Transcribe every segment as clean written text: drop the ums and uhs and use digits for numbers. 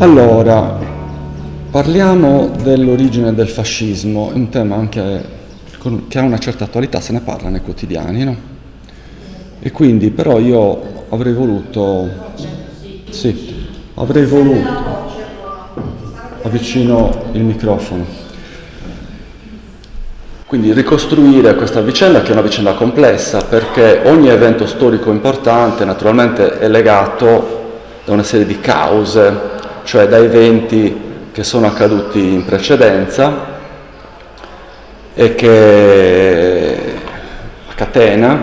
Allora, parliamo dell'origine del fascismo, è un tema anche che ha una certa attualità, se ne parla nei quotidiani, no? E quindi però io avrei voluto, avvicino il microfono, quindi ricostruire questa vicenda, che è una vicenda complessa, perché ogni evento storico importante naturalmente è legato da una serie di cause, cioè da eventi che sono accaduti in precedenza e che a catena,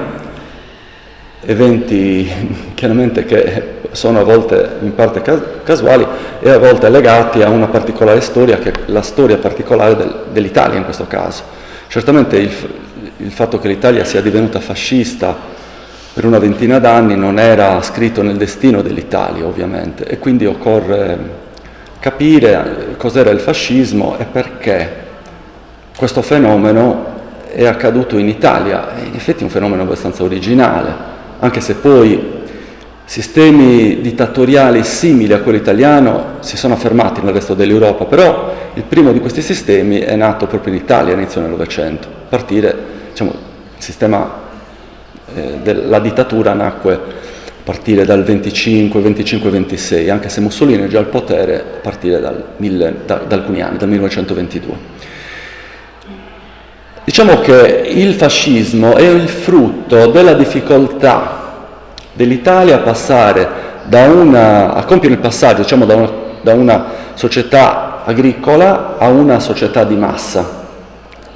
eventi chiaramente che sono a volte in parte casuali e a volte legati a una particolare storia, che è la storia particolare dell'Italia in questo caso. Certamente il fatto che l'Italia sia divenuta fascista per una ventina d'anni non era scritto nel destino dell'Italia, ovviamente, e quindi occorre capire cos'era il fascismo e perché questo fenomeno è accaduto in Italia. In effetti è un fenomeno abbastanza originale, anche se poi sistemi dittatoriali simili a quello italiano si sono affermati nel resto dell'Europa, però il primo di questi sistemi è nato proprio in Italia all'inizio del Novecento. A partire, il sistema la dittatura nacque a partire dal 25-26, anche se Mussolini è già al potere a partire da alcuni anni, dal 1922. Diciamo che il fascismo è il frutto della difficoltà dell'Italia a compiere il passaggio, da una società agricola a una società di massa.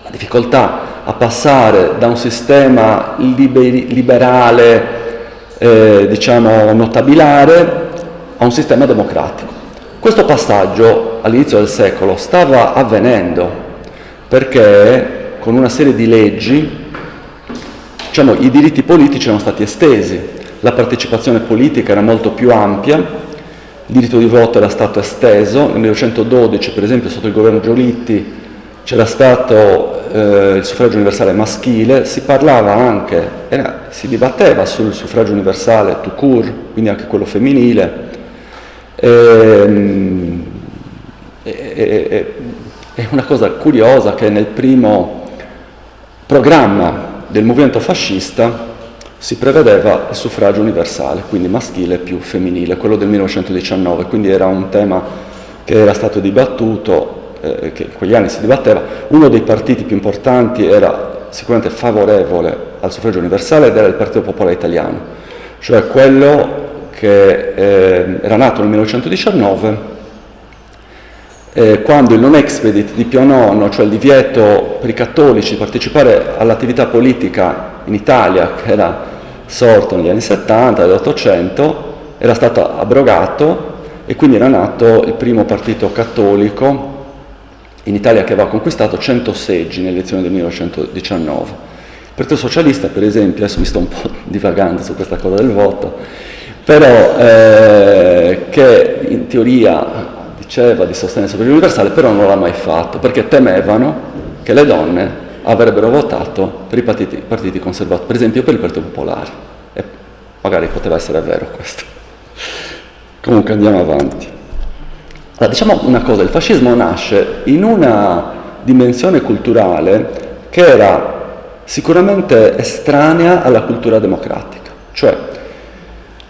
La difficoltà a passare da un sistema liberale, notabilare, a un sistema democratico. Questo passaggio all'inizio del secolo stava avvenendo perché con una serie di leggi i diritti politici erano stati estesi, la partecipazione politica era molto più ampia, il diritto di voto era stato esteso. Nel 1912, per esempio, sotto il governo Giolitti c'era stato il suffragio universale maschile, si parlava anche, si dibatteva sul suffragio universale tout court, quindi anche quello femminile. È una cosa curiosa che nel primo programma del movimento fascista si prevedeva il suffragio universale, quindi maschile più femminile, quello del 1919, quindi era un tema che era stato dibattuto, che in quegli anni si dibatteva. Uno dei partiti più importanti era sicuramente favorevole al suffragio universale ed era il Partito Popolare Italiano, cioè quello che era nato nel 1919, quando il non expedit di Pio IX, cioè il divieto per i cattolici di partecipare all'attività politica in Italia, che era sorto negli anni 70 dell'Ottocento, era stato abrogato e quindi era nato il primo partito cattolico in Italia, che aveva conquistato 100 seggi nelle elezioni del 1919. Il Partito Socialista, per esempio, adesso mi sto un po' divagando su questa cosa del voto, però che in teoria diceva di sostenere il suffragio universale, però non l'ha mai fatto, perché temevano che le donne avrebbero votato per i partiti conservatori, per esempio per il Partito Popolare, e magari poteva essere vero questo. Comunque andiamo avanti. Allora, diciamo una cosa, il fascismo nasce in una dimensione culturale che era sicuramente estranea alla cultura democratica, cioè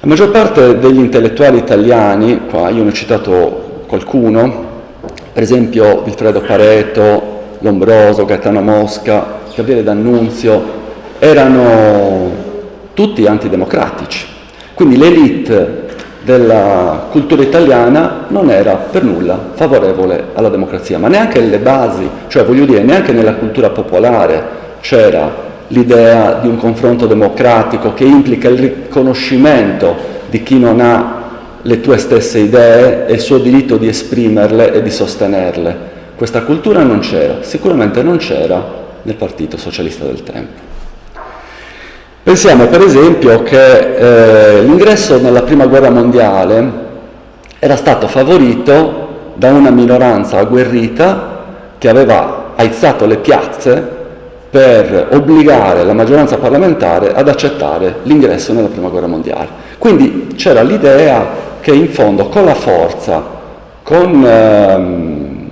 la maggior parte degli intellettuali italiani, qua io ne ho citato qualcuno, per esempio Vilfredo Pareto, Lombroso, Gaetano Mosca, Gabriele D'Annunzio, erano tutti antidemocratici. Quindi l'élite della cultura italiana non era per nulla favorevole alla democrazia, ma neanche le basi, cioè neanche nella cultura popolare c'era l'idea di un confronto democratico che implica il riconoscimento di chi non ha le tue stesse idee e il suo diritto di esprimerle e di sostenerle. Questa cultura non c'era, sicuramente non c'era nel Partito Socialista del tempo. Pensiamo per esempio che l'ingresso nella Prima Guerra Mondiale era stato favorito da una minoranza agguerrita che aveva aizzato le piazze per obbligare la maggioranza parlamentare ad accettare l'ingresso nella Prima Guerra Mondiale. Quindi c'era l'idea che in fondo con la forza, con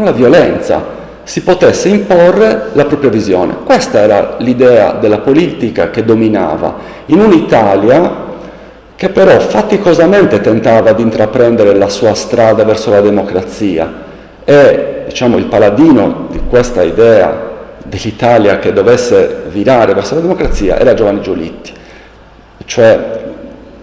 la violenza si potesse imporre la propria visione. Questa era l'idea della politica che dominava in un'Italia che però faticosamente tentava di intraprendere la sua strada verso la democrazia, e diciamo il paladino di questa idea dell'Italia che dovesse virare verso la democrazia era Giovanni Giolitti. Cioè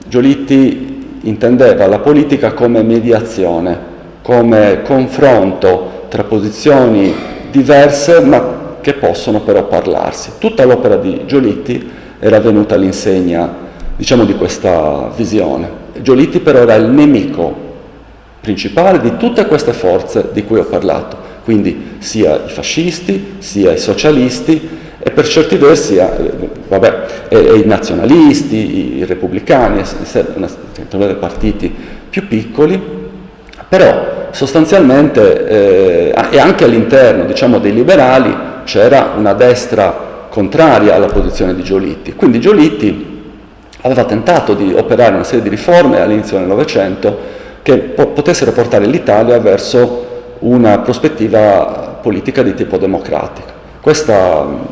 Giolitti intendeva la politica come mediazione, come confronto tra posizioni diverse ma che possono però parlarsi. Tutta l'opera di Giolitti era venuta all'insegna, diciamo, di questa visione. Giolitti però era il nemico principale di tutte queste forze di cui ho parlato, quindi sia i fascisti, sia i socialisti e per certi versi e i nazionalisti, i repubblicani, dei partiti più piccoli, però sostanzialmente e anche all'interno, diciamo, dei liberali c'era una destra contraria alla posizione di Giolitti. Quindi Giolitti aveva tentato di operare una serie di riforme all'inizio del Novecento che potessero portare l'Italia verso una prospettiva politica di tipo democratico. Questo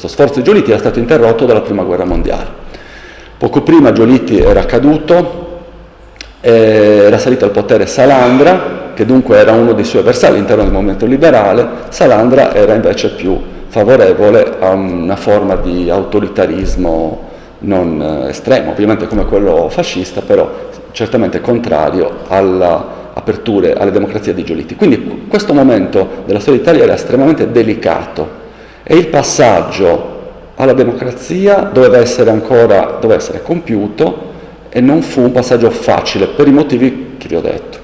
sforzo di Giolitti era stato interrotto dalla Prima Guerra Mondiale. Poco prima Giolitti era caduto, era salito al potere Salandra, che dunque era uno dei suoi avversari all'interno del movimento liberale. Salandra era invece più favorevole a una forma di autoritarismo non estremo, ovviamente come quello fascista, però certamente contrario alle aperture alle democrazie di Giolitti. Quindi questo momento della storia d'Italia era estremamente delicato e il passaggio alla democrazia doveva essere compiuto e non fu un passaggio facile per i motivi che vi ho detto.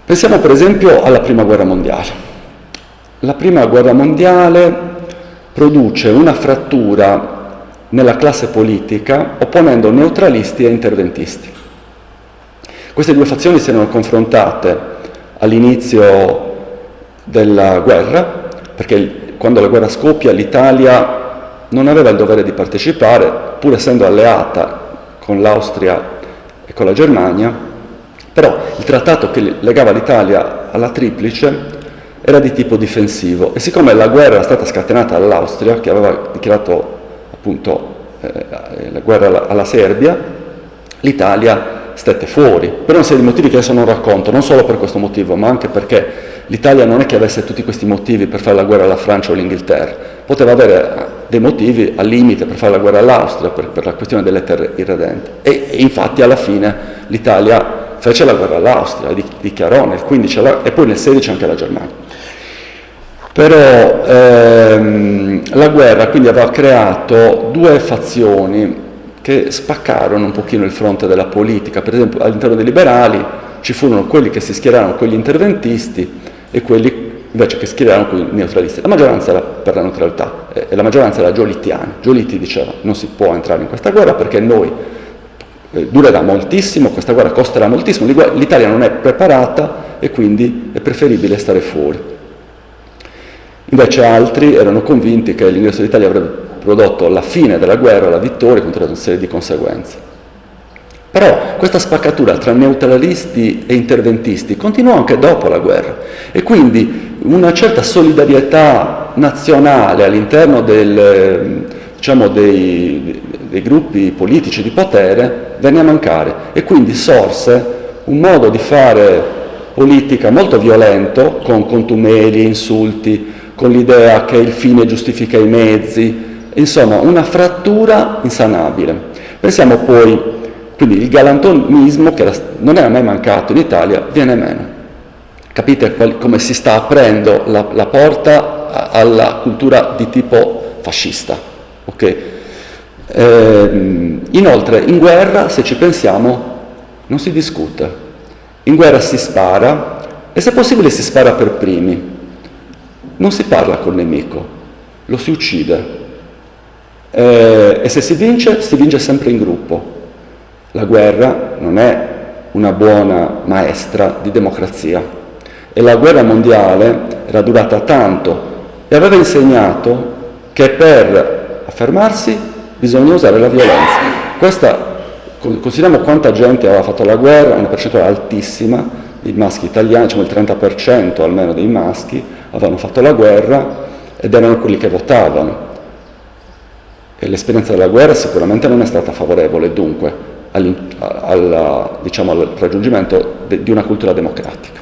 Pensiamo per esempio alla Prima Guerra Mondiale. La Prima Guerra Mondiale produce una frattura nella classe politica opponendo neutralisti e interventisti. Queste due fazioni si erano confrontate all'inizio della guerra, perché quando la guerra scoppia l'Italia non aveva il dovere di partecipare, pur essendo alleata con l'Austria e con la Germania, però il trattato che legava l'Italia alla Triplice era di tipo difensivo e siccome la guerra era stata scatenata dall'Austria, che aveva dichiarato appunto la guerra alla Serbia, l'Italia stette fuori, per una serie di motivi che adesso non racconto, non solo per questo motivo, ma anche perché l'Italia non è che avesse tutti questi motivi per fare la guerra alla Francia o all'Inghilterra, poteva avere dei motivi al limite per fare la guerra all'Austria, per la questione delle terre irredente, e infatti alla fine l'Italia fece la guerra all'Austria, dichiarò nel 15 e poi nel 16 anche alla Germania. Però la guerra quindi aveva creato due fazioni che spaccarono un pochino il fronte della politica. Per esempio all'interno dei liberali ci furono quelli che si schierarono con gli interventisti e quelli invece che schierarono con i neutralisti. La maggioranza era per la neutralità e la maggioranza era giolittiana. Giolitti diceva non si può entrare in questa guerra perché noi durerà moltissimo, questa guerra costerà moltissimo, l'Italia non è preparata e quindi è preferibile stare fuori. Invece altri erano convinti che l'ingresso dell'Italia avrebbe prodotto la fine della guerra, la vittoria, con una serie di conseguenze. Però questa spaccatura tra neutralisti e interventisti continuò anche dopo la guerra e quindi una certa solidarietà nazionale all'interno dei gruppi politici di potere venne a mancare e quindi sorse un modo di fare politica molto violento, con contumeli, insulti, con l'idea che il fine giustifica i mezzi, insomma una frattura insanabile. Pensiamo poi, quindi il galantonismo che non era mai mancato in Italia viene meno. Capite come si sta aprendo la porta alla cultura di tipo fascista, ok? Inoltre in guerra, se ci pensiamo, non si discute, in guerra si spara e se possibile si spara per primi, non si parla col nemico, lo si uccide e se si vince sempre in gruppo. La guerra non è una buona maestra di democrazia e la guerra mondiale era durata tanto e aveva insegnato che per affermarsi bisogna usare la violenza. Questa consideriamo quanta gente aveva fatto la guerra, una percentuale altissima di maschi italiani, diciamo il 30% almeno dei maschi avevano fatto la guerra ed erano quelli che votavano. E l'esperienza della guerra sicuramente non è stata favorevole, dunque, diciamo, al raggiungimento di una cultura democratica.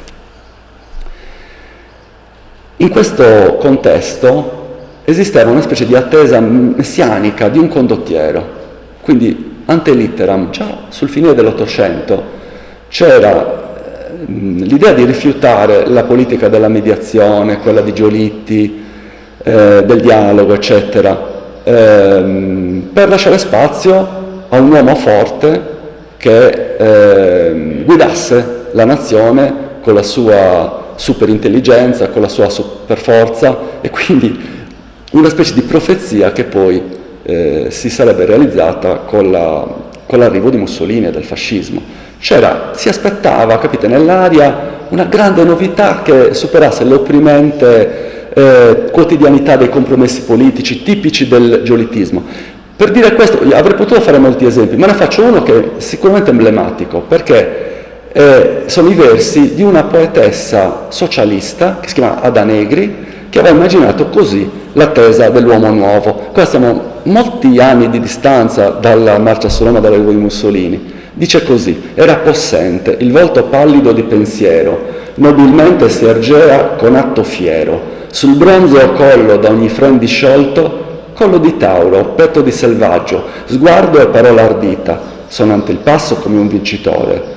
In questo contesto esisteva una specie di attesa messianica di un condottiero, quindi ante litteram, già sul finire dell'Ottocento c'era l'idea di rifiutare la politica della mediazione, quella di Giolitti, del dialogo, eccetera, per lasciare spazio a un uomo forte che guidasse la nazione con la sua superintelligenza, con la sua superforza, e quindi una specie di profezia che poi si sarebbe realizzata con l'arrivo di Mussolini e del fascismo. Si aspettava, capite, nell'aria una grande novità che superasse l'opprimente quotidianità dei compromessi politici tipici del giolittismo. Per dire questo avrei potuto fare molti esempi, ma ne faccio uno che è sicuramente emblematico, perché sono i versi di una poetessa socialista che si chiama Ada Negri, che aveva immaginato così l'attesa dell'uomo nuovo. Qua siamo molti anni di distanza dalla marcia su Roma dall'arrivo di Mussolini. Dice così: era possente, il volto pallido di pensiero, nobilmente si ergea con atto fiero, sul bronzeo collo da ogni fren disciolto, collo di tauro, petto di selvaggio, sguardo e parola ardita, sonante il passo come un vincitore.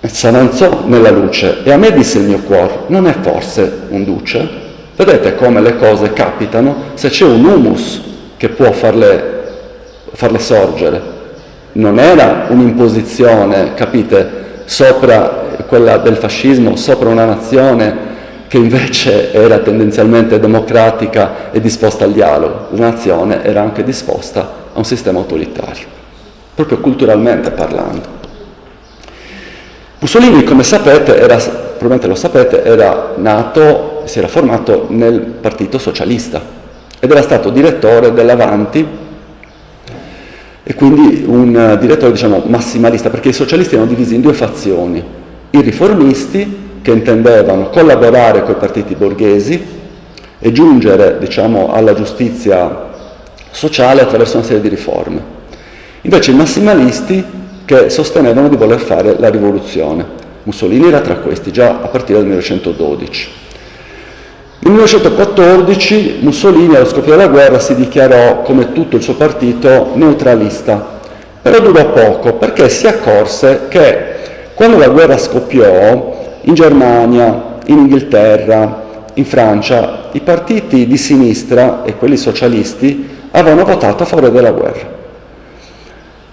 S'avanzò nella luce e a me disse il mio cuore: non è forse un duce? Vedete come le cose capitano se c'è un humus che può farle sorgere. Non era un'imposizione, capite, sopra quella del fascismo, sopra una nazione che invece era tendenzialmente democratica e disposta al dialogo. La nazione era anche disposta a un sistema autoritario, proprio culturalmente parlando. Mussolini, come sapete, probabilmente lo sapete, era nato, si era formato nel Partito Socialista ed era stato direttore dell'Avanti, e quindi un direttore, diciamo, massimalista, perché i socialisti erano divisi in due fazioni: i riformisti, che intendevano collaborare con i partiti borghesi e giungere, diciamo, alla giustizia sociale attraverso una serie di riforme; invece i massimalisti, che sostenevano di voler fare la rivoluzione. Mussolini era tra questi già a partire dal 1912. Nel 1914 Mussolini, allo scoppio della guerra, si dichiarò, come tutto il suo partito, neutralista, però durò poco, perché si accorse che quando la guerra scoppiò in Germania, in Inghilterra, in Francia, i partiti di sinistra e quelli socialisti avevano votato a favore della guerra.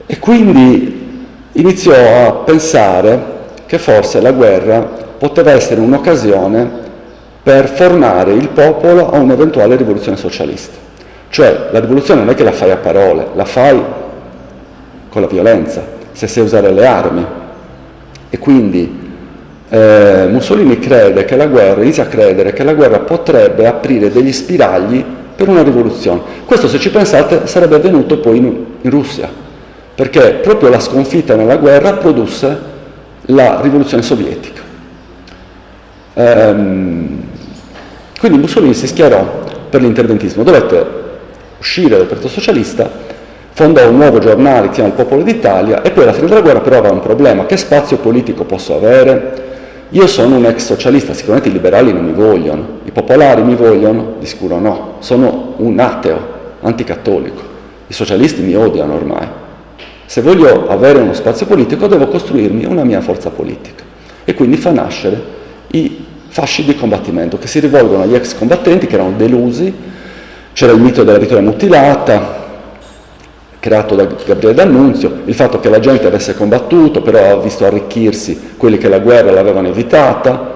E quindi iniziò a pensare che forse la guerra poteva essere un'occasione per formare il popolo a un'eventuale rivoluzione socialista. Cioè, la rivoluzione non è che la fai a parole, la fai con la violenza, se sai usare le armi. E quindi Mussolini inizia a credere che la guerra potrebbe aprire degli spiragli per una rivoluzione. Questo, se ci pensate, sarebbe avvenuto poi in Russia, perché proprio la sconfitta nella guerra produsse la rivoluzione sovietica. Quindi Mussolini si schierò per l'interventismo, dovette uscire dal Partito Socialista, fondò un nuovo giornale che si chiama Il Popolo d'Italia, e poi alla fine della guerra però aveva un problema: che spazio politico posso avere? Io sono un ex socialista, sicuramente i liberali non mi vogliono, i popolari mi vogliono? Di sicuro no, sono un ateo, anticattolico, i socialisti mi odiano ormai. Se voglio avere uno spazio politico devo costruirmi una mia forza politica, e quindi fa nascere i fasci di combattimento che si rivolgono agli ex combattenti che erano delusi. C'era il mito della vittoria mutilata, creato da Gabriele D'Annunzio, il fatto che la gente avesse combattuto, però ha visto arricchirsi quelli che la guerra l'avevano evitata,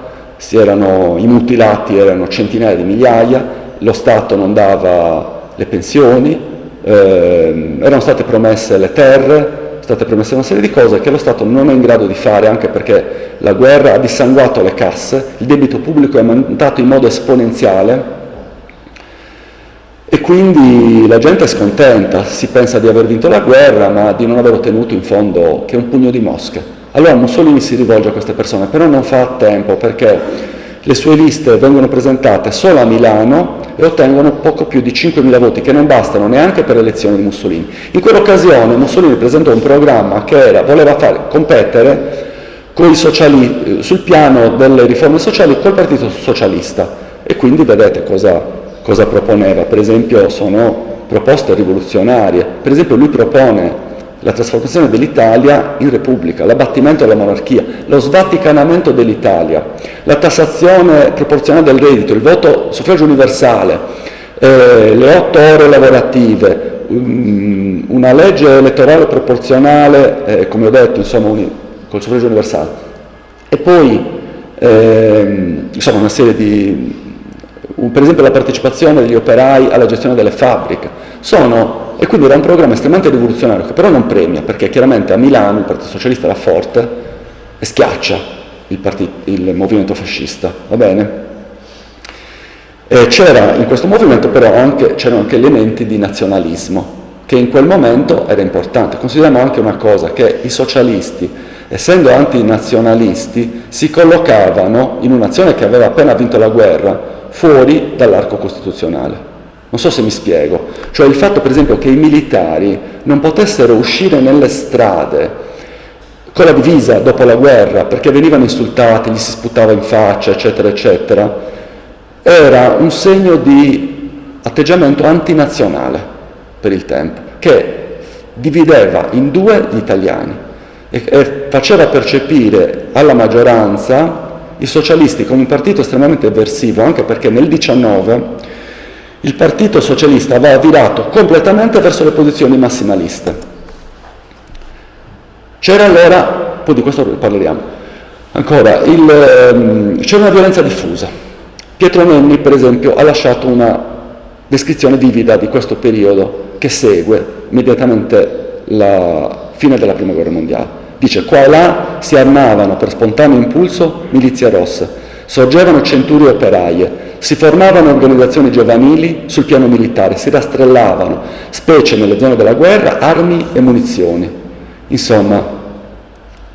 i mutilati erano centinaia di migliaia, lo Stato non dava le pensioni, erano state promesse le terre, state promesse una serie di cose che lo Stato non è in grado di fare, anche perché la guerra ha dissanguato le casse, il debito pubblico è aumentato in modo esponenziale, E quindi la gente è scontenta, si pensa di aver vinto la guerra, ma di non aver ottenuto in fondo che un pugno di mosche. Allora Mussolini si rivolge a queste persone, però non fa a tempo, perché le sue liste vengono presentate solo a Milano e ottengono poco più di 5.000 voti, che non bastano neanche per l'elezione di Mussolini. In quell'occasione Mussolini presentò un programma che voleva far competere con i sul piano delle riforme sociali col Partito Socialista, e quindi vedete cosa proponeva. Per esempio sono proposte rivoluzionarie. Per esempio lui propone la trasformazione dell'Italia in repubblica, l'abbattimento della monarchia, lo svaticanamento dell'Italia, la tassazione proporzionale del reddito, il voto suffragio universale, le 8 ore lavorative, una legge elettorale proporzionale, come ho detto, insomma, col suffragio universale. E poi insomma una serie di... per esempio la partecipazione degli operai alla gestione delle fabbriche. E quindi era un programma estremamente rivoluzionario, che però non premia, perché chiaramente a Milano il Partito Socialista era forte e schiaccia il movimento fascista, va bene? C'era in questo movimento però c'erano anche elementi di nazionalismo, che in quel momento era importante. Consideriamo anche una cosa, che i socialisti, essendo antinazionalisti, si collocavano in un'azione che aveva appena vinto la guerra, fuori dall'arco costituzionale. Non so se mi spiego. Cioè il fatto, per esempio, che i militari non potessero uscire nelle strade con la divisa dopo la guerra perché venivano insultati, gli si sputava in faccia, eccetera, eccetera, era un segno di atteggiamento antinazionale per il tempo, che divideva in due gli italiani e faceva percepire alla maggioranza i socialisti come un partito estremamente eversivo, anche perché nel 19 il Partito Socialista aveva virato completamente verso le posizioni massimaliste. C'era allora, poi di questo parleremo, ancora, c'era una violenza diffusa. Pietro Nenni, per esempio, ha lasciato una descrizione vivida di questo periodo che segue immediatamente la fine della Prima Guerra Mondiale. Dice: qua e là si armavano per spontaneo impulso milizie rosse, sorgevano centurie operaie, si formavano organizzazioni giovanili sul piano militare, si rastrellavano, specie nelle zone della guerra, armi e munizioni. Insomma,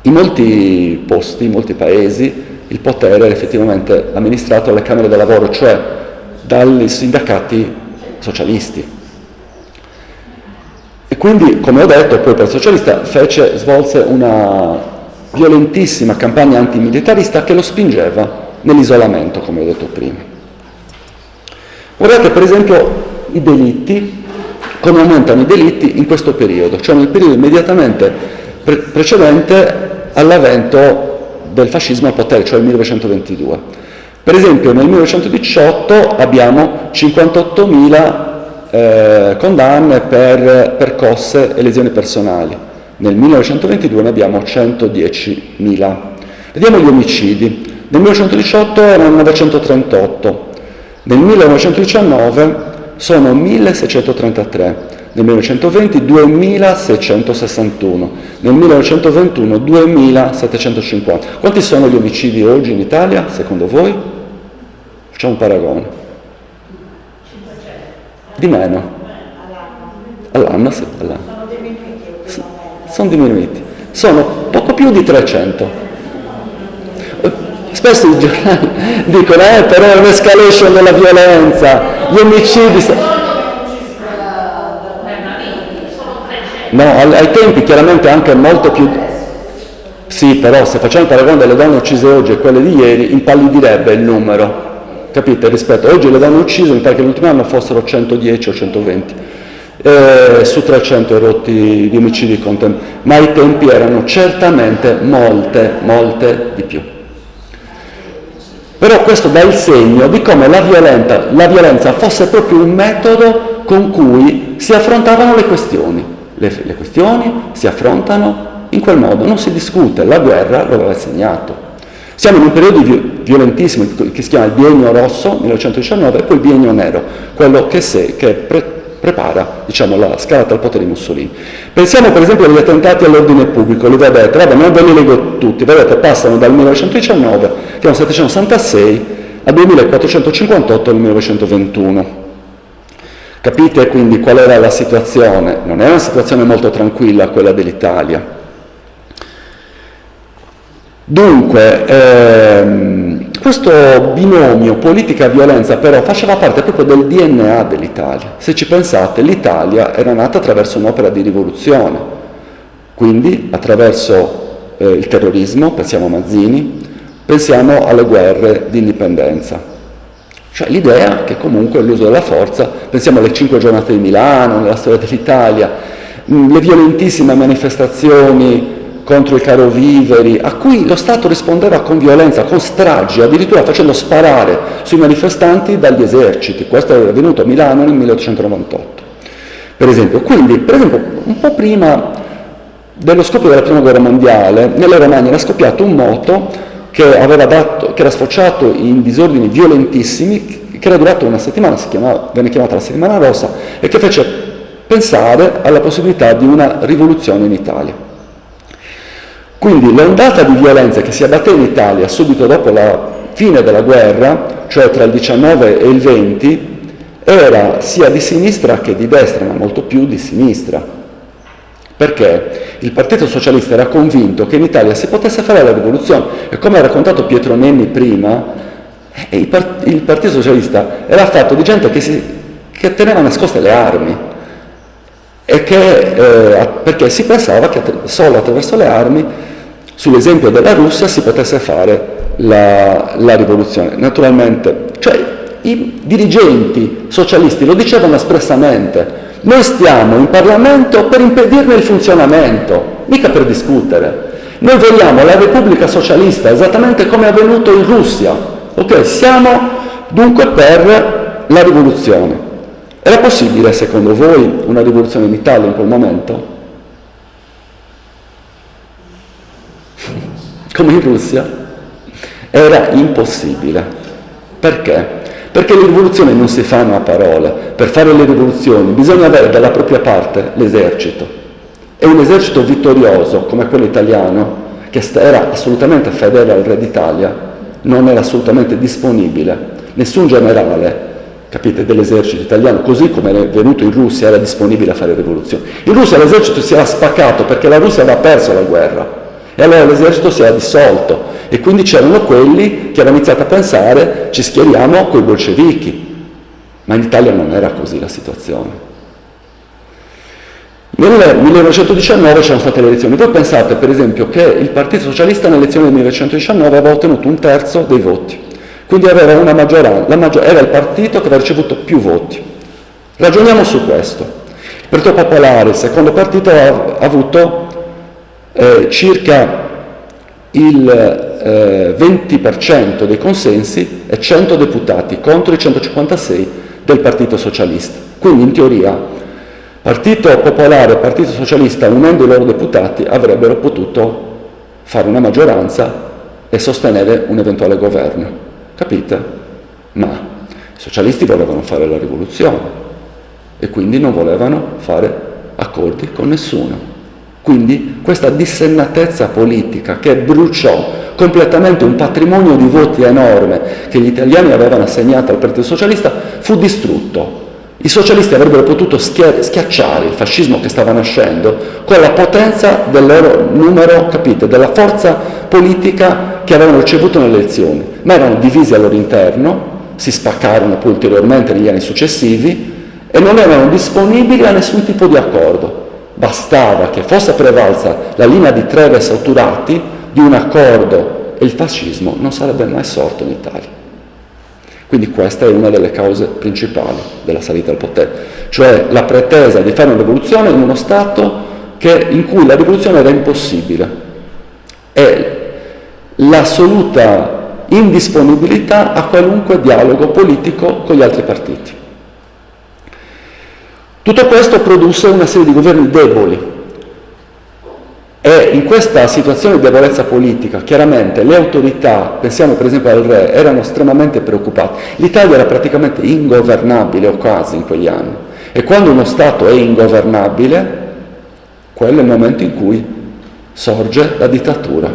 in molti posti, in molti paesi, il potere era effettivamente amministrato dalle Camere del Lavoro, cioè dai sindacati socialisti. E quindi, come ho detto, poi il Partito Socialista svolse una violentissima campagna antimilitarista che lo spingeva nell'isolamento, come ho detto prima. Guardate per esempio i delitti, come aumentano i delitti in questo periodo, cioè nel periodo immediatamente precedente all'avvento del fascismo al potere, cioè il 1922. Per esempio nel 1918 abbiamo 58.000 condanne per percosse e lesioni personali, nel 1922 ne abbiamo 110.000. Vediamo gli omicidi. Nel 1918 erano 938. Nel 1919 sono 1.633, nel 1920 2.661, nel 1921 2.750. Quanti sono gli omicidi oggi in Italia, secondo voi? Facciamo un paragone. 500. Di meno. All'anno, sì, all'anno. Sono diminuiti. Sono poco più di 300. Spesso i giornali dicono però è un'escalation della violenza, gli omicidi... No, ai tempi chiaramente anche molto più... Sì, però se facciamo il paragone delle donne uccise oggi e quelle di ieri, impallidirebbe il numero, capite? Rispetto oggi le donne uccise mi pare che l'ultimo anno fossero 110 o 120, su 300 erotti di omicidi contemporanei, ma ai tempi erano certamente molte di più. Però questo dà il segno di come la violenza fosse proprio un metodo con cui si affrontavano le questioni. Le questioni si affrontano in quel modo, non si discute, la guerra lo aveva insegnato. Siamo in un periodo violentissimo che si chiama il biennio rosso, 1919, e poi il biennio nero, quello che prepara, diciamo, la scalata al potere di Mussolini. Pensiamo per esempio agli attentati all'ordine pubblico, li vedete, vabbè, non ve li leggo tutti, vedete, passano dal 1919, che erano 766, a 2458 nel 1921. Capite quindi qual era la situazione? Non era una situazione molto tranquilla quella dell'Italia. Dunque, questo binomio politica-violenza però faceva parte proprio del DNA dell'Italia. Se ci pensate, l'Italia era nata attraverso un'opera di rivoluzione, quindi attraverso il terrorismo, pensiamo a Mazzini, pensiamo alle guerre di indipendenza. Cioè l'idea che comunque l'uso della forza, pensiamo alle 5 giornate di Milano, nella storia dell'Italia, le violentissime manifestazioni contro il caro viveri, a cui lo Stato rispondeva con violenza, con stragi, addirittura facendo sparare sui manifestanti dagli eserciti. Questo è avvenuto a Milano nel 1898. Per esempio, quindi, un po' prima dello scoppio della Prima Guerra Mondiale, nelle Romagna era scoppiato un moto che era sfociato in disordini violentissimi, che era durato una settimana, venne chiamata la Settimana Rossa, e che fece pensare alla possibilità di una rivoluzione in Italia. Quindi l'ondata di violenza che si abbatté in Italia subito dopo la fine della guerra, cioè tra il 19 e il 20, era sia di sinistra che di destra, ma molto più di sinistra. Perché il Partito Socialista era convinto che in Italia si potesse fare la rivoluzione, e come ha raccontato Pietro Nenni prima, il Partito Socialista era fatto di gente che teneva nascoste le armi, e perché si pensava che solo attraverso le armi, sull'esempio della Russia, si potesse fare la rivoluzione. Naturalmente, cioè i dirigenti socialisti lo dicevano espressamente: noi stiamo in Parlamento per impedirne il funzionamento, mica per discutere. Noi vogliamo la Repubblica Socialista, esattamente come è avvenuto in Russia. Ok, siamo dunque per la rivoluzione. Era possibile, secondo voi, una rivoluzione in Italia in quel momento? Come in Russia? Era impossibile. Perché? Perché le rivoluzioni non si fanno a parole. Per fare le rivoluzioni bisogna avere dalla propria parte l'esercito. E un esercito vittorioso, come quello italiano, che era assolutamente fedele al re d'Italia, non era assolutamente disponibile. Nessun generale, capite, dell'esercito italiano, così come è venuto in Russia, era disponibile a fare rivoluzioni. In Russia l'esercito si era spaccato perché la Russia aveva perso la guerra. E allora l'esercito si era dissolto, e quindi c'erano quelli che avevano iniziato a pensare: ci schieriamo coi bolscevichi. Ma in Italia non era così la situazione. Nel 1919 c'erano state le elezioni. Voi pensate, per esempio, che il Partito Socialista nelle elezioni del 1919 aveva ottenuto 1/3 dei voti, quindi aveva una maggioranza, era il partito che aveva ricevuto più voti. Ragioniamo su questo. Il Partito Popolare, il secondo partito, ha avuto circa il 20% dei consensi e 100 deputati contro i 156 del Partito Socialista. Quindi in teoria Partito Popolare e Partito Socialista, unendo i loro deputati, avrebbero potuto fare una maggioranza e sostenere un eventuale governo. Capite? Ma i socialisti volevano fare la rivoluzione e quindi non volevano fare accordi con nessuno. Quindi questa dissennatezza politica che bruciò completamente un patrimonio di voti enorme che gli italiani avevano assegnato al Partito Socialista fu distrutto. I socialisti avrebbero potuto schiacciare il fascismo che stava nascendo con la potenza del loro numero, capite, della forza politica che avevano ricevuto nelle elezioni, ma erano divisi al loro interno, si spaccarono poi ulteriormente negli anni successivi e non erano disponibili a nessun tipo di accordo. Bastava che fosse prevalsa la linea di Treves o Turati di un accordo e il fascismo non sarebbe mai sorto in Italia. Quindi questa è una delle cause principali della salita al potere, cioè la pretesa di fare una rivoluzione in uno Stato in cui la rivoluzione era impossibile e l'assoluta indisponibilità a qualunque dialogo politico con gli altri partiti. Tutto questo produsse una serie di governi deboli e in questa situazione di debolezza politica chiaramente le autorità, pensiamo per esempio al re, erano estremamente preoccupate. L'Italia era praticamente ingovernabile o quasi in quegli anni e quando uno Stato è ingovernabile, quello è il momento in cui sorge la dittatura.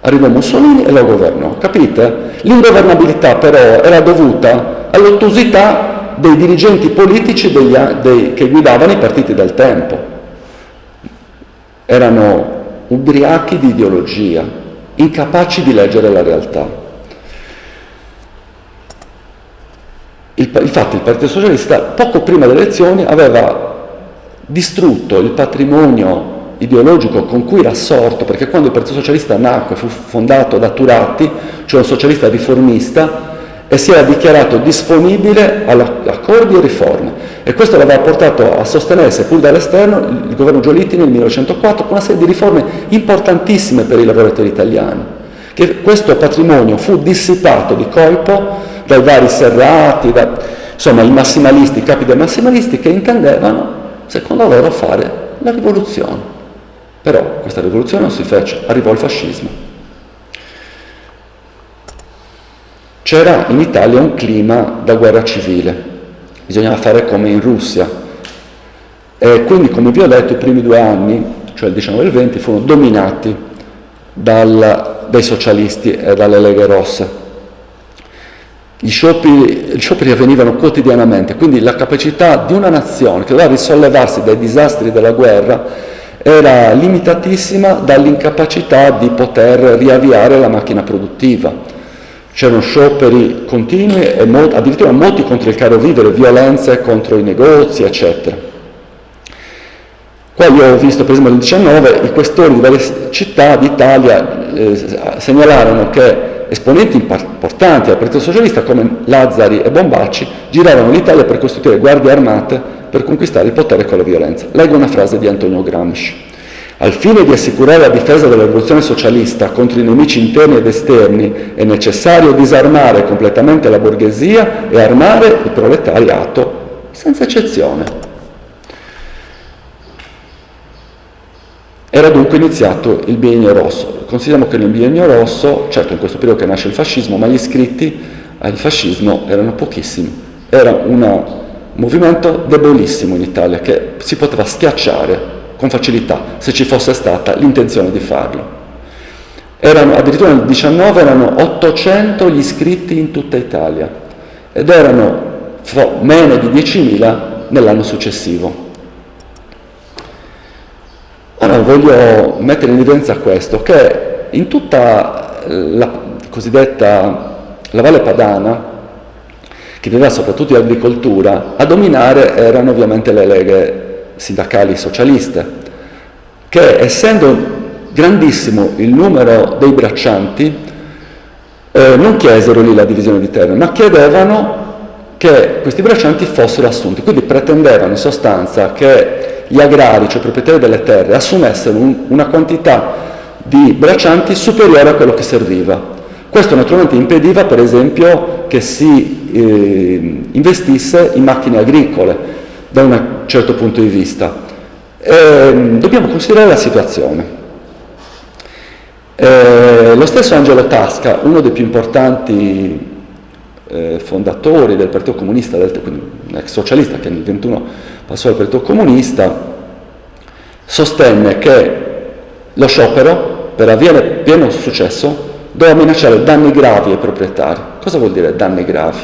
Arrivò Mussolini e lo governò, capite? L'ingovernabilità però era dovuta all'ottusità dei dirigenti politici che guidavano i partiti del tempo. Erano ubriachi di ideologia, incapaci di leggere la realtà. Infatti il Partito Socialista poco prima delle elezioni aveva distrutto il patrimonio ideologico con cui era sorto, perché quando il Partito Socialista nacque fu fondato da Turati, cioè un socialista riformista, e si era dichiarato disponibile a accordi e riforme, e questo l'aveva portato a sostenere, seppur dall'esterno, il governo Giolitti nel 1904 con una serie di riforme importantissime per i lavoratori italiani. Che questo patrimonio fu dissipato di colpo dai vari Serrati, insomma i massimalisti, i capi dei massimalisti, che intendevano, secondo loro, fare la rivoluzione. Però questa rivoluzione non si fece, arrivò il fascismo. C'era in Italia un clima da guerra civile, bisognava fare come in Russia, e quindi, come vi ho detto, i primi 2 anni, cioè il 19 e il 20, furono dominati dai socialisti e dalle leghe rosse. Gli scioperi avvenivano quotidianamente, quindi la capacità di una nazione che doveva risollevarsi dai disastri della guerra era limitatissima dall'incapacità di poter riavviare la macchina produttiva. C'erano scioperi continui e addirittura molti contro il caro vivere, violenze contro i negozi, eccetera. Qua io ho visto, per esempio, nel 19 i questori di varie città d'Italia segnalarono che esponenti importanti del Partito Socialista come Lazzari e Bombacci giravano l'Italia per costituire guardie armate per conquistare il potere con la violenza. Leggo una frase di Antonio Gramsci. Al fine di assicurare la difesa della rivoluzione socialista contro i nemici interni ed esterni è necessario disarmare completamente la borghesia e armare il proletariato senza eccezione. Era dunque iniziato il biennio rosso. Consideriamo che nel biennio rosso, certo in questo periodo che nasce il fascismo, ma gli iscritti al fascismo erano pochissimi. Era un movimento debolissimo in Italia che si poteva schiacciare con facilità se ci fosse stata l'intenzione di farlo. Addirittura nel 19 erano 800 gli iscritti in tutta Italia ed erano meno di 10.000 nell'anno successivo. Ora voglio mettere in evidenza questo, che in tutta la cosiddetta la Valle Padana, che viveva soprattutto di agricoltura, a dominare erano ovviamente le leghe sindacali socialiste, che essendo grandissimo il numero dei braccianti, non chiesero lì la divisione di terre, ma chiedevano che questi braccianti fossero assunti, quindi pretendevano in sostanza che gli agrari, cioè i proprietari delle terre, assumessero una quantità di braccianti superiore a quello che serviva. Questo naturalmente impediva, per esempio, che si investisse in macchine agricole, da un certo punto di vista. Dobbiamo considerare la situazione. Lo stesso Angelo Tasca, uno dei più importanti fondatori del Partito Comunista, quindi un ex socialista che nel 21 passò al Partito Comunista, sostenne che lo sciopero, per avere pieno successo, doveva minacciare danni gravi ai proprietari. Cosa vuol dire danni gravi?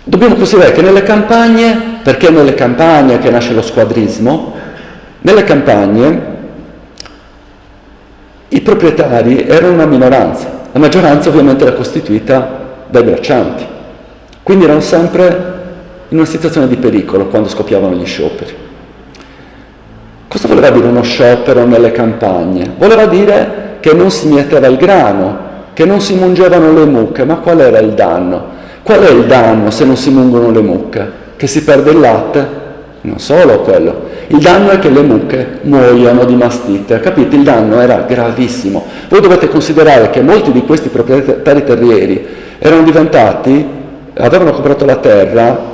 Dobbiamo considerare che nelle campagne, perché è nelle campagne che nasce lo squadrismo, nelle campagne i proprietari erano una minoranza, la maggioranza ovviamente era costituita dai braccianti, quindi erano sempre in una situazione di pericolo quando scoppiavano gli scioperi. Cosa voleva dire uno sciopero nelle campagne? Voleva dire che non si mieteva il grano, che non si mungevano le mucche, ma qual era il danno? Qual è il danno se non si mungono le mucche? Che si perde il latte? Non solo quello. Il danno è che le mucche muoiono di mastite, capite? Il danno era gravissimo. Voi dovete considerare che molti di questi proprietari terrieri avevano comprato la terra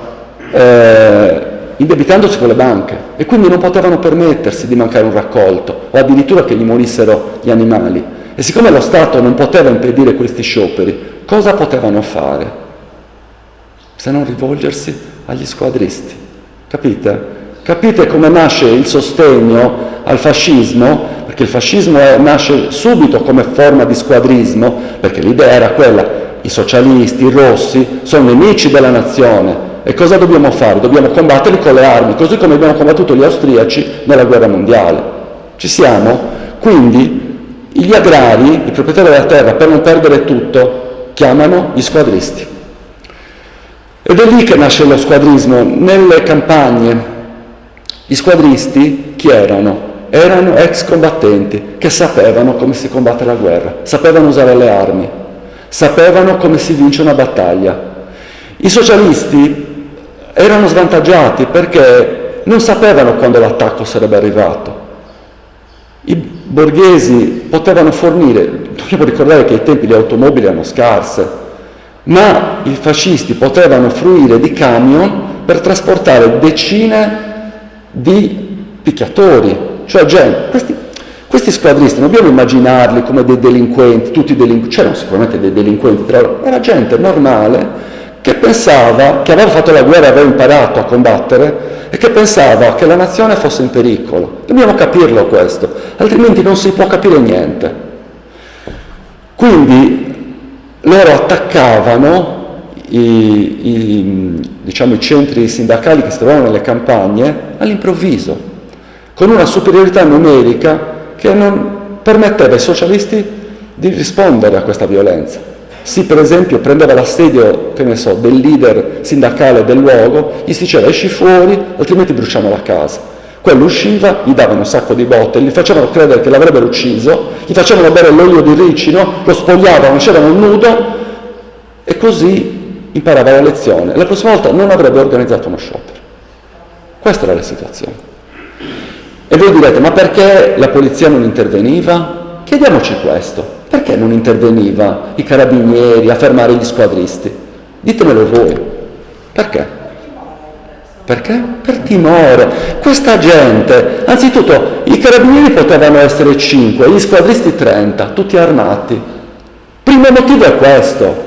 indebitandosi con le banche e quindi non potevano permettersi di mancare un raccolto o addirittura che gli morissero gli animali. E siccome lo Stato non poteva impedire questi scioperi, cosa potevano fare? Se non rivolgersi agli squadristi. Capite? Capite come nasce il sostegno al fascismo? Perché il fascismo nasce subito come forma di squadrismo, perché l'idea era quella, i socialisti, i rossi, sono nemici della nazione. E cosa dobbiamo fare? Dobbiamo combatterli con le armi, così come abbiamo combattuto gli austriaci nella guerra mondiale. Ci siamo? Quindi gli agrari, i proprietari della terra, per non perdere tutto, chiamano gli squadristi. Ed è lì che nasce lo squadrismo, nelle campagne. Gli squadristi chi erano? Erano ex combattenti che sapevano come si combatte la guerra, sapevano usare le armi, sapevano come si vince una battaglia. I socialisti erano svantaggiati perché non sapevano quando l'attacco sarebbe arrivato. I borghesi potevano fornire, dobbiamo ricordare che ai tempi le automobili erano scarse, ma i fascisti potevano fruire di camion per trasportare decine di picchiatori, cioè gente. Questi squadristi non dobbiamo immaginarli come dei delinquenti, tutti delinquenti, c'erano sicuramente dei delinquenti, però era gente normale che pensava, che aveva fatto la guerra, aveva imparato a combattere e che pensava che la nazione fosse in pericolo. Dobbiamo capirlo questo, altrimenti non si può capire niente. Quindi loro attaccavano i centri sindacali che si trovavano nelle campagne all'improvviso, con una superiorità numerica che non permetteva ai socialisti di rispondere a questa violenza. Si, per esempio, prendeva l'assedio, che ne so, del leader sindacale del luogo, gli si diceva esci fuori, altrimenti bruciamo la casa. Quello usciva, gli davano un sacco di botte, gli facevano credere che l'avrebbero ucciso, gli facevano bere l'olio di ricino, lo spogliavano, facevano un nudo e così imparava la lezione. La prossima volta non avrebbe organizzato uno sciopero. Questa era la situazione. E voi direte, ma perché la polizia non interveniva? Chiediamoci questo. Perché non interveniva i carabinieri a fermare gli squadristi? Ditemelo voi. Perché? Perché? Per timore. Questa gente, anzitutto, i carabinieri potevano essere 5, gli squadristi 30, tutti armati. Primo motivo è questo.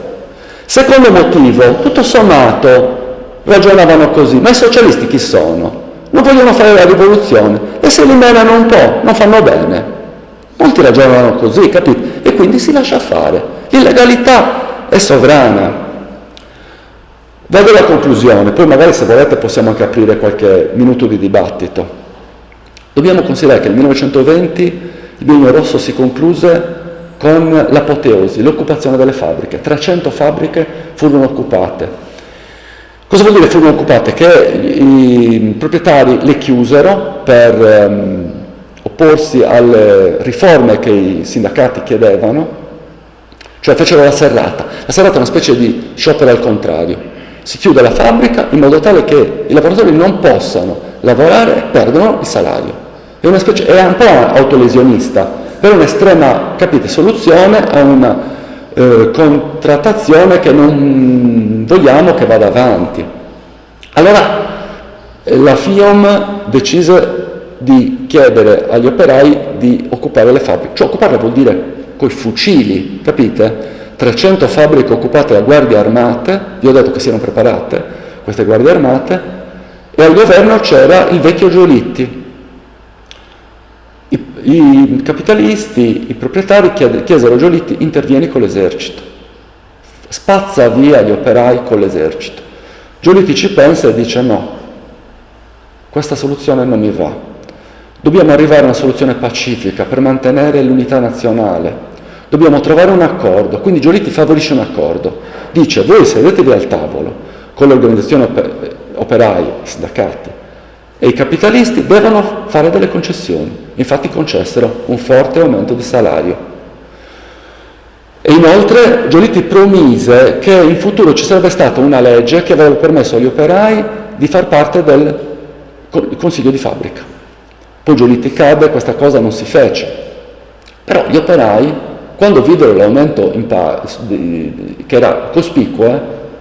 Secondo motivo, tutto sommato, ragionavano così. Ma i socialisti chi sono? Non vogliono fare la rivoluzione e se li menano un po', non fanno bene. Molti ragionano così, capite? E quindi si lascia fare. L'illegalità è sovrana. Vado alla conclusione, poi magari se volete possiamo anche aprire qualche minuto di dibattito. Dobbiamo considerare che nel 1920 il biennio rosso si concluse con l'apoteosi, l'occupazione delle fabbriche. 300 fabbriche furono occupate. Cosa vuol dire furono occupate? Che i proprietari le chiusero per opporsi alle riforme che i sindacati chiedevano, cioè fecero la serrata. La serrata è una specie di sciopero al contrario. Si chiude la fabbrica in modo tale che i lavoratori non possano lavorare e perdono il salario. È un po' autolesionista, però è un'estrema, capite, soluzione a una contrattazione che non vogliamo che vada avanti. Allora la FIOM decise di chiedere agli operai di occupare le fabbriche, cioè occuparle vuol dire coi fucili, capite? 300 fabbriche occupate da guardie armate, vi ho detto che si erano preparate queste guardie armate, e al governo c'era il vecchio Giolitti. I capitalisti, i proprietari chiesero a Giolitti intervieni con l'esercito, spazza via gli operai con l'esercito. Giolitti ci pensa e dice no, questa soluzione non mi va. Dobbiamo arrivare a una soluzione pacifica per mantenere l'unità nazionale. Dobbiamo trovare un accordo. Quindi Giolitti favorisce un accordo. Dice, voi sedetevi al tavolo con le organizzazioni operai, sindacati, e i capitalisti devono fare delle concessioni. Infatti concessero un forte aumento di salario. E inoltre Giolitti promise che in futuro ci sarebbe stata una legge che avrebbe permesso agli operai di far parte del consiglio di fabbrica. Poi Giolitti cadde e questa cosa non si fece. Però gli operai, quando videro l'aumento che era cospicuo,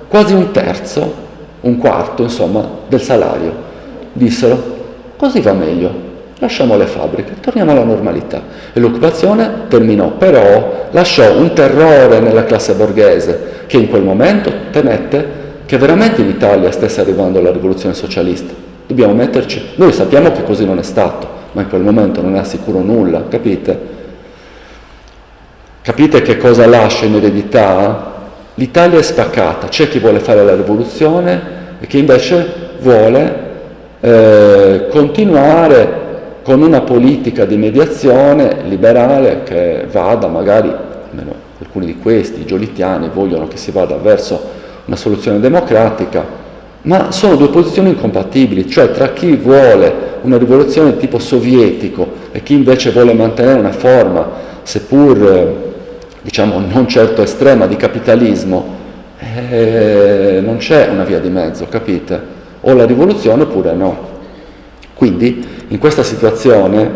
quasi un terzo, un quarto, insomma, del salario, dissero, così va meglio, lasciamo le fabbriche, torniamo alla normalità. E l'occupazione terminò, però lasciò un terrore nella classe borghese, che in quel momento temette che veramente in Italia stesse arrivando la rivoluzione socialista. Dobbiamo metterci, noi sappiamo che così non è stato, ma in quel momento non è sicuro nulla, capite? Capite che cosa lascia in eredità L'Italia è spaccata, c'è chi vuole fare la rivoluzione e chi invece vuole continuare con una politica di mediazione liberale che vada magari, almeno alcuni di questi, i giolittiani, vogliono che si vada verso una soluzione democratica, ma sono due posizioni incompatibili, cioè tra chi vuole una rivoluzione di tipo sovietico e chi invece vuole mantenere una forma, seppur diciamo non certo estrema, di capitalismo, non c'è una via di mezzo, capite? O la rivoluzione oppure no. Quindi in questa situazione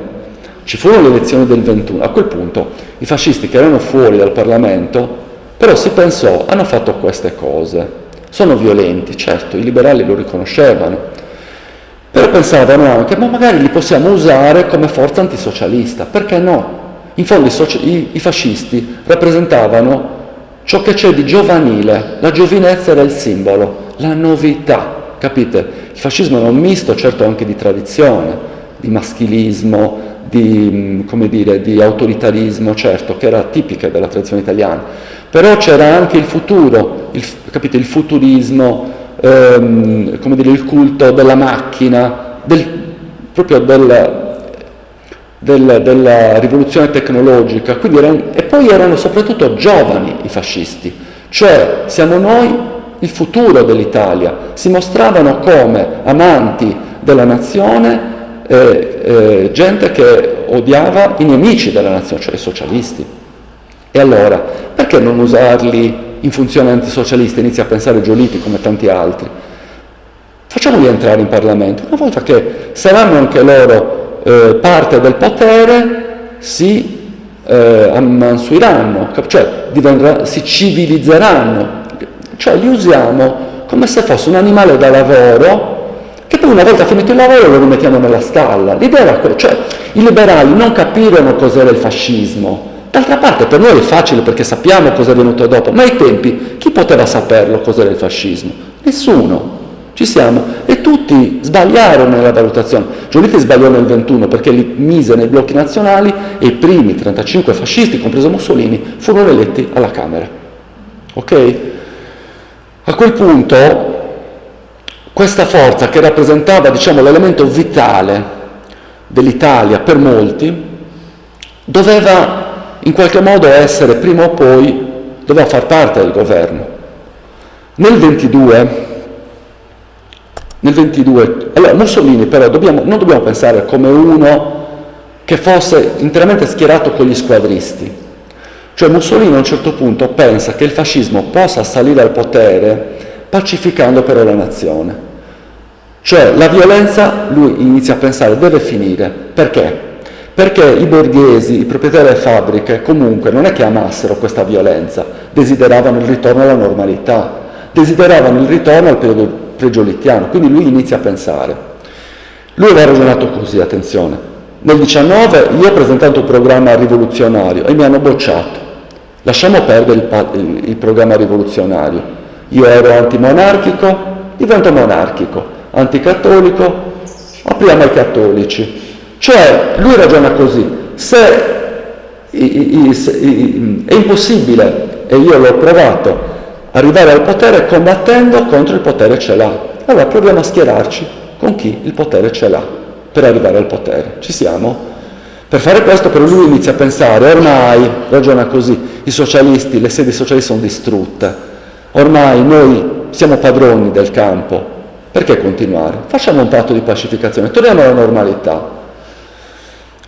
ci furono le elezioni del 21, a quel punto i fascisti che erano fuori dal Parlamento, però si pensò, hanno fatto queste cose, sono violenti, certo, i liberali lo riconoscevano, però pensavano anche, ma magari li possiamo usare come forza antisocialista, perché no? In fondo i fascisti rappresentavano ciò che c'è di giovanile, la giovinezza era il simbolo, la novità, capite? Il fascismo era un misto, certo, anche di tradizione, di maschilismo, di autoritarismo, certo, che era tipica della tradizione italiana, però c'era anche il futuro, capite? Il futurismo, il culto della macchina, proprio della rivoluzione tecnologica, e poi erano soprattutto giovani i fascisti, cioè siamo noi il futuro dell'Italia, si mostravano come amanti della nazione, gente che odiava i nemici della nazione, cioè i socialisti. E allora, perché non usarli in funzione antisocialista? Inizia a pensare Giolitti come tanti altri. Facciamoli entrare in Parlamento, una volta che saranno anche loro parte del potere, si ammansuiranno, cioè si civilizzeranno, cioè li usiamo come se fosse un animale da lavoro che poi una volta finito il lavoro lo rimettiamo nella stalla. L'idea era quella, cioè i liberali non capirono cos'era il fascismo. D'altra parte per noi è facile perché sappiamo cosa è venuto dopo, ma ai tempi chi poteva saperlo cos'era il fascismo? Nessuno. Ci siamo, e tutti sbagliarono nella valutazione. Giolitti sbagliò nel 21 perché li mise nei blocchi nazionali e i primi 35 fascisti, compreso Mussolini, furono eletti alla Camera. Ok? A quel punto questa forza che rappresentava, diciamo, l'elemento vitale dell'Italia per molti, doveva in qualche modo essere prima o poi, doveva far parte del governo. Nel 22, allora Mussolini però non dobbiamo pensare come uno che fosse interamente schierato con gli squadristi. Cioè Mussolini a un certo punto pensa che il fascismo possa salire al potere pacificando però la nazione. Cioè la violenza, lui inizia a pensare, deve finire. Perché? Perché i borghesi, i proprietari delle fabbriche comunque non è che amassero questa violenza, desideravano il ritorno alla normalità, desideravano il ritorno al periodo pre-giolittiano, quindi lui inizia a pensare. Lui aveva ragionato così, attenzione, nel 19 io ho presentato un programma rivoluzionario e mi hanno bocciato, lasciamo perdere il programma rivoluzionario, io ero antimonarchico, divento monarchico, anticattolico, apriamo ai cattolici. Cioè lui ragiona così, è impossibile, e io l'ho provato, arrivare al potere combattendo contro il potere ce l'ha. Allora proviamo a schierarci con chi il potere ce l'ha per arrivare al potere. Ci siamo? Per fare questo però lui inizia a pensare, ormai, ragiona così, i socialisti, le sedi socialiste sono distrutte, ormai noi siamo padroni del campo, perché continuare? Facciamo un patto di pacificazione, torniamo alla normalità.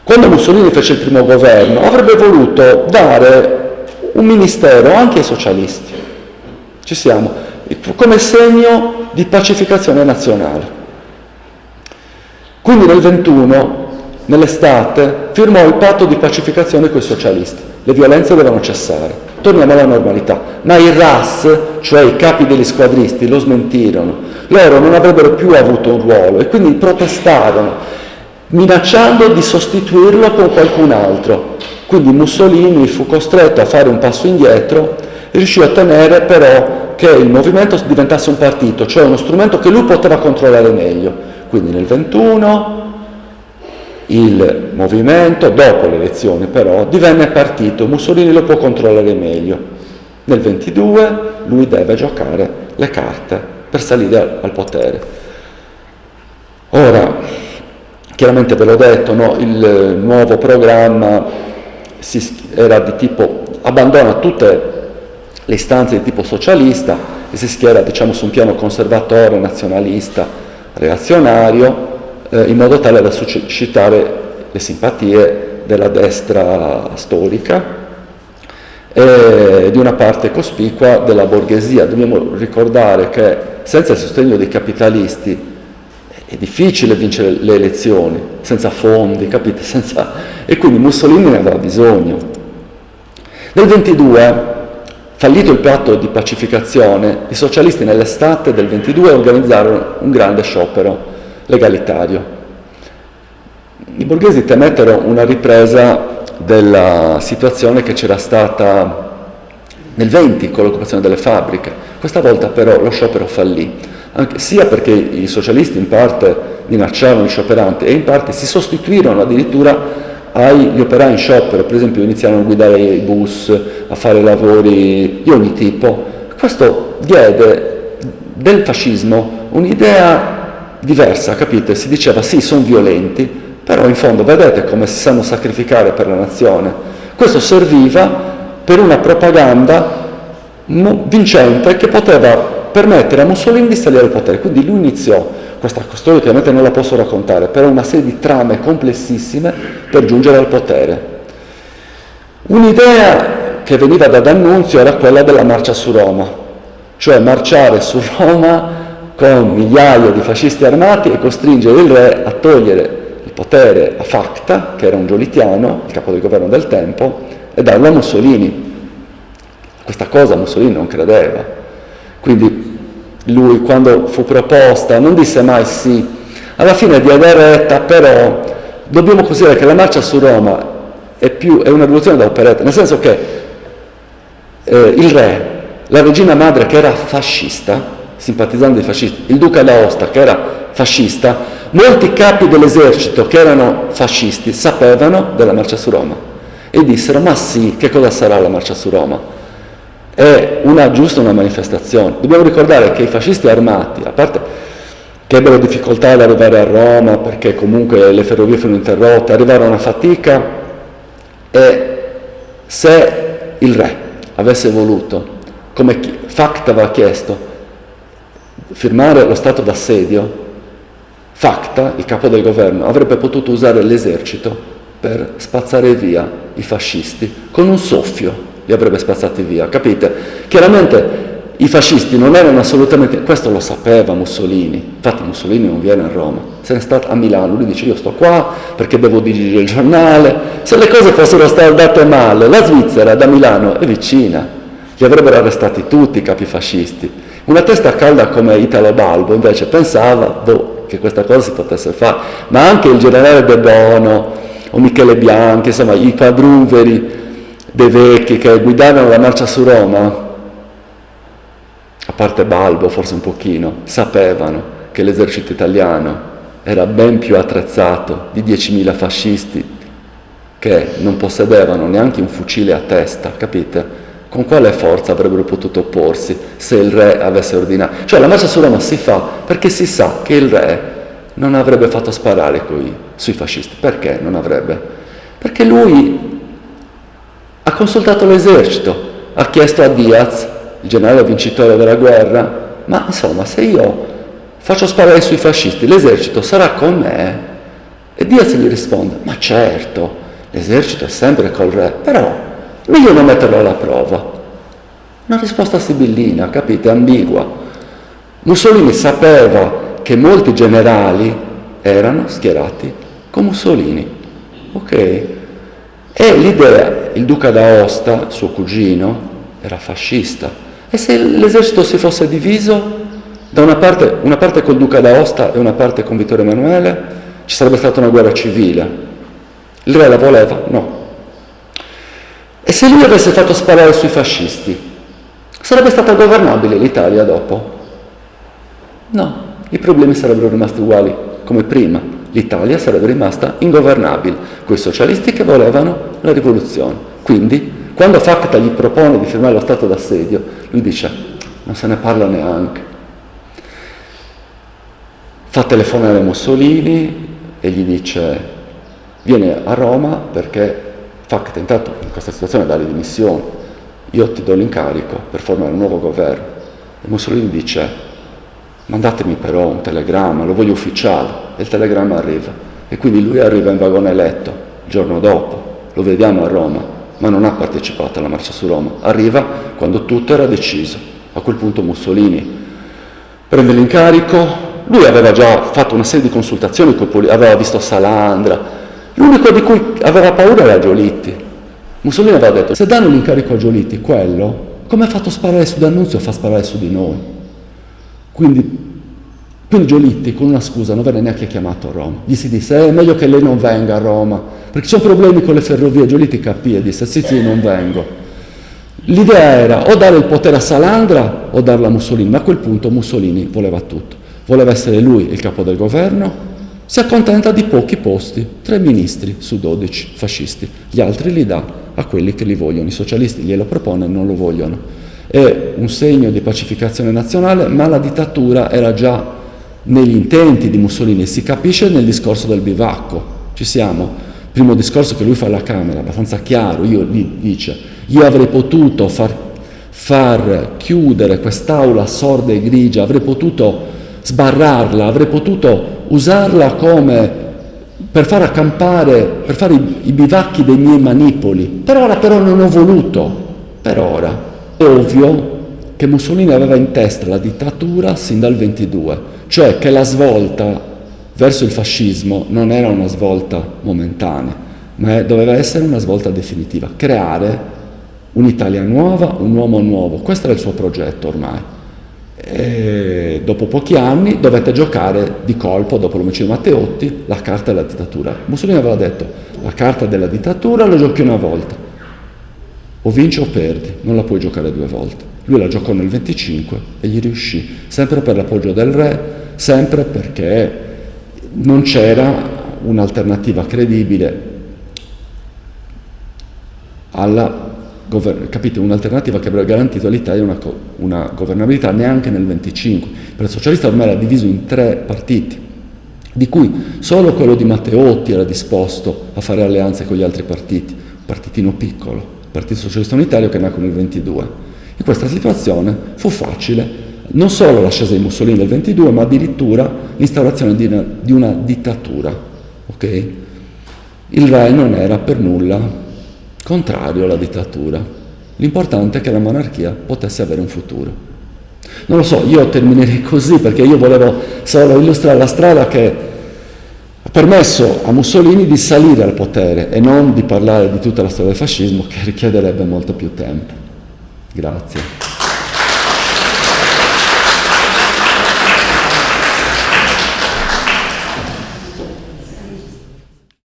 Quando Mussolini fece il primo governo avrebbe voluto dare un ministero anche ai socialisti. Ci siamo, come segno di pacificazione nazionale. Quindi nel 21, nell'estate, firmò il patto di pacificazione con i socialisti. Le violenze devono cessare, torniamo alla normalità. Ma i RAS, cioè i capi degli squadristi, lo smentirono. Loro non avrebbero più avuto un ruolo e quindi protestarono, minacciando di sostituirlo con qualcun altro. Quindi Mussolini fu costretto a fare un passo indietro e riuscì a ottenere però che il movimento diventasse un partito, cioè uno strumento che lui poteva controllare meglio. Quindi nel 21 il movimento, dopo le elezioni però, divenne partito, Mussolini lo può controllare meglio. Nel 22 lui deve giocare le carte per salire al potere. Ora, chiaramente ve l'ho detto, no? Il nuovo programma era di tipo, abbandona tutte le istanze di tipo socialista e si schiera, diciamo, su un piano conservatore, nazionalista, reazionario, in modo tale da suscitare le simpatie della destra storica e di una parte cospicua della borghesia. Dobbiamo ricordare che senza il sostegno dei capitalisti è difficile vincere le elezioni, senza fondi, capite? E quindi Mussolini ne aveva bisogno. Nel 22, fallito il patto di pacificazione, i socialisti nell'estate del 22 organizzarono un grande sciopero legalitario. I borghesi temettero una ripresa della situazione che c'era stata nel 20 con l'occupazione delle fabbriche. Questa volta però lo sciopero fallì, sia perché i socialisti in parte minacciavano gli scioperanti e in parte si sostituirono addirittura agli operai in sciopero, per esempio iniziarono a guidare i bus, a fare lavori di ogni tipo. Questo diede del fascismo un'idea diversa, capite? Si diceva sì, sono violenti, però in fondo vedete come si sanno sacrificare per la nazione. Questo serviva per una propaganda vincente che poteva permettere a Mussolini di salire al potere. Quindi lui iniziò, questa storia ovviamente non la posso raccontare, però una serie di trame complessissime per giungere al potere. Un'idea che veniva da D'Annunzio era quella della marcia su Roma, cioè marciare su Roma con migliaia di fascisti armati e costringere il re a togliere il potere a Facta, che era un giolitiano, il capo del governo del tempo, e darlo a Mussolini. Questa cosa Mussolini non credeva. È lui, quando fu proposta, non disse mai sì. Alla fine diede retta, però dobbiamo considerare che la marcia su Roma è una rivoluzione da operetta, nel senso che il re, la regina madre che era fascista, simpatizzante dei fascisti, il duca d'Aosta che era fascista, molti capi dell'esercito che erano fascisti sapevano della marcia su Roma e dissero: ma sì, che cosa sarà la marcia su Roma? È giusto una manifestazione. Dobbiamo ricordare che i fascisti armati, a parte che ebbero difficoltà ad arrivare a Roma perché comunque le ferrovie furono interrotte, arrivarono a fatica, e se il re avesse voluto, come Facta aveva chiesto, firmare lo stato d'assedio, Facta, il capo del governo, avrebbe potuto usare l'esercito per spazzare via i fascisti con un soffio. Li avrebbe spazzati via, capite? Chiaramente i fascisti non erano assolutamente, questo lo sapeva Mussolini, infatti Mussolini non viene a Roma, se n'è stato a Milano, lui dice: io sto qua perché devo dirigere il giornale. Se le cose fossero state andate male, la Svizzera da Milano è vicina, li avrebbero arrestati tutti i capi fascisti. Una testa calda come Italo Balbo invece pensava che questa cosa si potesse fare, ma anche il generale De Bono o Michele Bianchi, insomma i quadruveri dei vecchi che guidavano la marcia su Roma, a parte Balbo forse un pochino, sapevano che l'esercito italiano era ben più attrezzato di 10.000 fascisti che non possedevano neanche un fucile a testa, capite? Con quale forza avrebbero potuto opporsi se il re avesse ordinato? Cioè la marcia su Roma si fa perché si sa che il re non avrebbe fatto sparare sui fascisti. Perché non avrebbe? Perché lui ha consultato l'esercito, ha chiesto a Diaz, il generale vincitore della guerra: ma insomma, se io faccio sparare sui fascisti, l'esercito sarà con me? E Diaz gli risponde: ma certo, l'esercito è sempre col re, però meglio non metterlo alla prova. Una risposta sibillina, capite, ambigua. Mussolini sapeva che molti generali erano schierati con Mussolini, ok? E l'idea, il duca d'Aosta, suo cugino, era fascista. E se l'esercito si fosse diviso, da una parte col duca d'Aosta e una parte con Vittorio Emanuele, ci sarebbe stata una guerra civile. Il re la voleva? No. E se lui avesse fatto sparare sui fascisti, sarebbe stata governabile l'Italia dopo? No, i problemi sarebbero rimasti uguali come prima. L'Italia sarebbe rimasta ingovernabile, quei socialisti che volevano la rivoluzione. Quindi Quando Facta gli propone di firmare lo stato d'assedio, lui dice non se ne parla neanche. Fa telefonare Mussolini e gli dice vieni a Roma perché Facta intanto in questa situazione dà le dimissioni, io ti do l'incarico per formare un nuovo governo. E Mussolini dice mandatemi però un telegramma, lo voglio ufficiale, e il telegramma arriva. E quindi lui arriva in vagone letto il giorno dopo, lo vediamo a Roma, ma non ha partecipato alla marcia su Roma. Arriva quando tutto era deciso. A quel punto Mussolini prende l'incarico, lui aveva già fatto una serie di consultazioni, aveva visto Salandra, l'unico di cui aveva paura era Giolitti. Mussolini aveva detto, se danno l'incarico a Giolitti, quello, come ha fatto sparare su D'Annunzio, fa sparare su di noi. Quindi Giolitti, con una scusa, non venne neanche chiamato a Roma. Gli si disse, è meglio che lei non venga a Roma, perché ci sono problemi con le ferrovie. Giolitti capì e disse, sì, non vengo. L'idea era o dare il potere a Salandra o darlo a Mussolini, ma a quel punto Mussolini voleva tutto. Voleva essere lui il capo del governo, si accontenta di pochi posti, 3 ministri su 12 fascisti, gli altri li dà a quelli che li vogliono, i socialisti glielo propone e non lo vogliono. È un segno di pacificazione nazionale, ma la dittatura era già negli intenti di Mussolini, si capisce nel discorso del bivacco, ci siamo, il primo discorso che lui fa alla Camera, abbastanza chiaro, dice, io avrei potuto far chiudere quest'aula sorda e grigia, avrei potuto sbarrarla, avrei potuto usarla come per far accampare, per fare i bivacchi dei miei manipoli. Per ora però non ho voluto, per ora. È ovvio che Mussolini aveva in testa la dittatura sin dal 22, cioè che la svolta verso il fascismo non era una svolta momentanea, ma doveva essere una svolta definitiva, creare un'Italia nuova, un uomo nuovo. Questo era il suo progetto ormai. E dopo pochi anni dovette giocare di colpo, dopo l'omicidio Matteotti, la carta della dittatura. Mussolini aveva detto, la carta della dittatura la giochi una volta, o vinci o perdi, non la puoi giocare 2 volte. Lui la giocò nel 25 e gli riuscì, sempre per l'appoggio del re, sempre perché non c'era un'alternativa credibile capite, un'alternativa che avrebbe garantito all'Italia una governabilità neanche nel 25. Per il socialista ormai era diviso in 3 partiti, di cui solo quello di Matteotti era disposto a fare alleanze con gli altri partiti, un partitino piccolo, il Partito Socialista Unitario che nacque nel 22. In questa situazione fu facile non solo l'ascesa di Mussolini nel 22, ma addirittura l'instaurazione di una dittatura. Okay? Il re non era per nulla contrario alla dittatura. L'importante è che la monarchia potesse avere un futuro. Non lo so, io terminerei così perché io volevo solo illustrare la strada che ha permesso a Mussolini di salire al potere e non di parlare di tutta la storia del fascismo, che richiederebbe molto più tempo. Grazie.